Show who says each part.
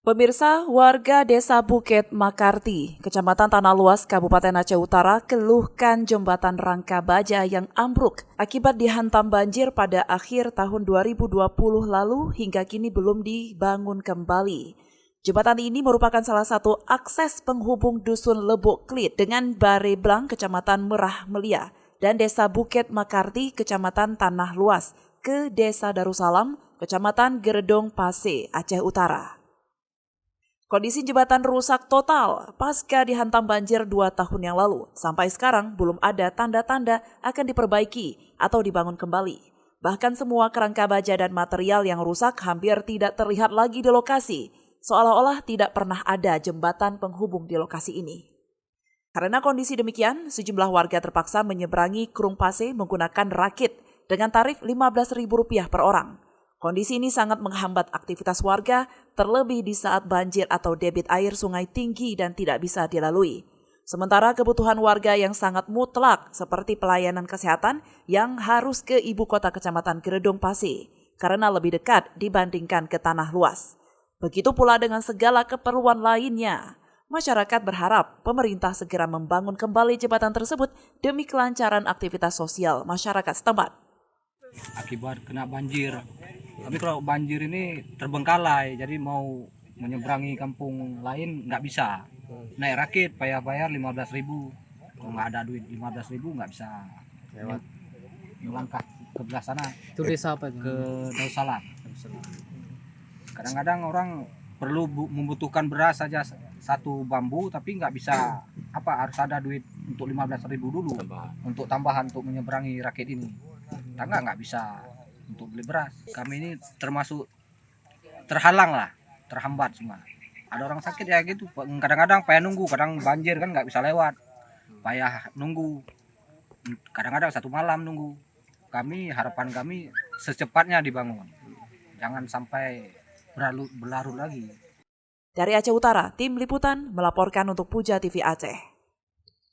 Speaker 1: Pemirsa, warga Desa Bukit Makarti, Kecamatan Tanah Luas, Kabupaten Aceh Utara, keluhkan jembatan Rangka Baja yang ambruk akibat dihantam banjir pada akhir tahun 2020 lalu hingga kini belum dibangun kembali. Jembatan ini merupakan salah satu akses penghubung Dusun Lebuk Klit dengan Bareblang, Kecamatan Merah Melia, dan Desa Bukit Makarti, Kecamatan Tanah Luas, ke Desa Darussalam, Kecamatan Geredong Pase, Aceh Utara. Kondisi jembatan rusak total pasca dihantam banjir 2 tahun yang lalu. Sampai sekarang belum ada tanda-tanda akan diperbaiki atau dibangun kembali. Bahkan semua kerangka baja dan material yang rusak hampir tidak terlihat lagi di lokasi. Seolah-olah tidak pernah ada jembatan penghubung di lokasi ini. Karena kondisi demikian, sejumlah warga terpaksa menyeberangi Krung Pase menggunakan rakit dengan tarif Rp15.000 per orang. Kondisi ini sangat menghambat aktivitas warga, terlebih di saat banjir atau debit air sungai tinggi dan tidak bisa dilalui. Sementara kebutuhan warga yang sangat mutlak seperti pelayanan kesehatan yang harus ke ibu kota Kecamatan Geredong Pase karena lebih dekat dibandingkan ke Tanah Luas. Begitu pula dengan segala keperluan lainnya. Masyarakat berharap pemerintah segera membangun kembali jembatan tersebut demi kelancaran aktivitas sosial masyarakat setempat.
Speaker 2: Akibat kena banjir. Tapi kalau banjir ini terbengkalai, jadi mau menyeberangi kampung lain nggak bisa. Naik rakit, bayar 15.000. Kalau nggak ada duit 15.000 nggak bisa lewat melangkah ke belah sana.
Speaker 3: Itu desa apa itu?
Speaker 2: Ke Darussalam. Kadang-kadang orang perlu membutuhkan beras saja satu bambu, tapi nggak bisa harus ada duit untuk 15.000 dulu untuk tambahan untuk menyeberangi rakit ini. Tangga nggak bisa untuk beli beras. Kami ini termasuk terhalang lah, terhambat semua. Ada orang sakit ya gitu, kadang-kadang payah nunggu, kadang banjir kan nggak bisa lewat, payah nunggu, kadang-kadang 1 malam nunggu. Harapan kami secepatnya dibangun, jangan sampai berlarut lagi.
Speaker 1: Dari Aceh Utara, tim liputan melaporkan untuk Puja TV Aceh.